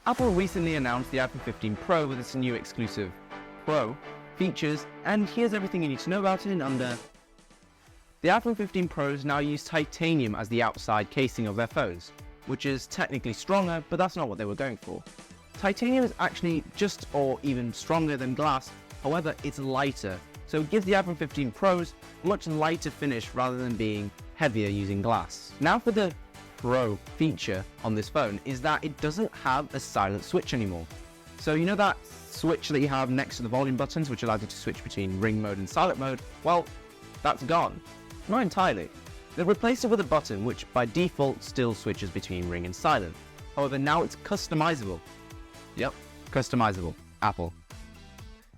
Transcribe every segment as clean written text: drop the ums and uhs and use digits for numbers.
Apple recently announced the iPhone 15 Pro with its new exclusive Pro features, and here's everything you need to know about it in under. The iPhone 15 Pros now use titanium as the outside casing of their phones, which is technically stronger, but that's not what they were going for. Titanium is actually just or even stronger than glass, however it's lighter, so it gives the iPhone 15 Pros a much lighter finish rather than being heavier using glass. Now for the Pro feature on this phone is that it doesn't have a silent switch anymore. So you know that switch that you have next to the volume buttons which allows you to switch between ring mode and silent mode? Well, that's gone. Not entirely. They replaced it with a button which by default still switches between ring and silent. However, now it's customizable. Yep, customizable. Apple.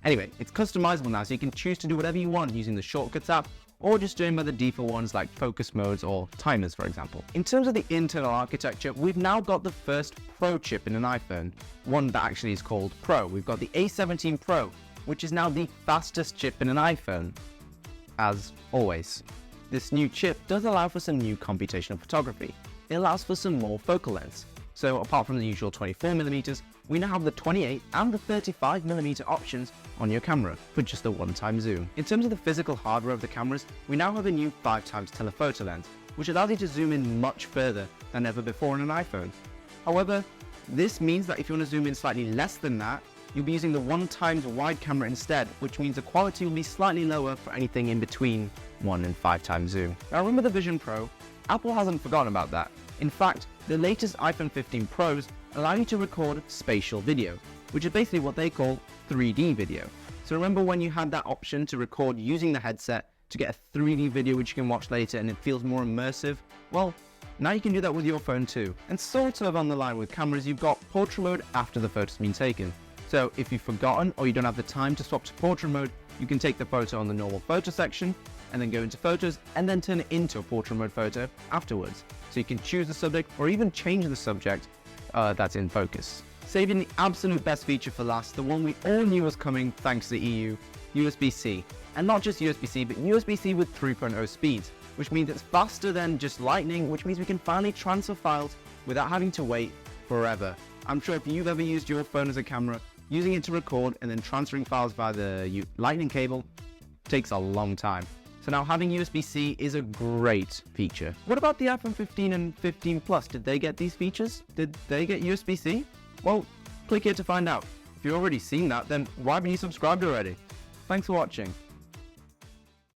Anyway, it's customizable now, so you can choose to do whatever you want using the Shortcuts app, or just doing by the default ones like focus modes or timers, for example. In terms of the internal architecture, we've now got the first Pro chip in an iPhone, one that actually is called Pro. We've got the A17 Pro, which is now the fastest chip in an iPhone, as always. This new chip does allow for some new computational photography. It allows for some more focal lengths. So apart from the usual 24mm, we now have the 28 and the 35mm options on your camera for just a one-time zoom. In terms of the physical hardware of the cameras, we now have a new 5x telephoto lens, which allows you to zoom in much further than ever before on an iPhone. However, this means that if you want to zoom in slightly less than that, you'll be using the 1x wide camera instead, which means the quality will be slightly lower for anything in between 1 and 5x zoom. Now remember the Vision Pro? Apple hasn't forgotten about that. In fact, the latest iPhone 15 Pros allow you to record spatial video, which is basically what they call 3D video. So remember when you had that option to record using the headset to get a 3D video which you can watch later and it feels more immersive? Well, now you can do that with your phone too. And sort of on the line with cameras, you've got portrait mode after the photo's been taken. So if you've forgotten or you don't have the time to swap to portrait mode, you can take the photo on the normal photo section and then go into photos and then turn it into a portrait mode photo afterwards. So you can choose the subject or even change the subject that's in focus. Saving the absolute best feature for last, the one we all knew was coming thanks to the EU, USB-C. And not just USB-C, but USB-C with 3.0 speeds, which means it's faster than just Lightning, which means we can finally transfer files without having to wait forever. I'm sure if you've ever used your phone as a camera, using it to record and then transferring files via the Lightning cable takes a long time. So now having USB-C is a great feature. What about the iPhone 15 and 15 Plus? Did they get these features? Did they get USB-C? Well, click here to find out. If you've already seen that, then why haven't you subscribed already? Thanks for watching.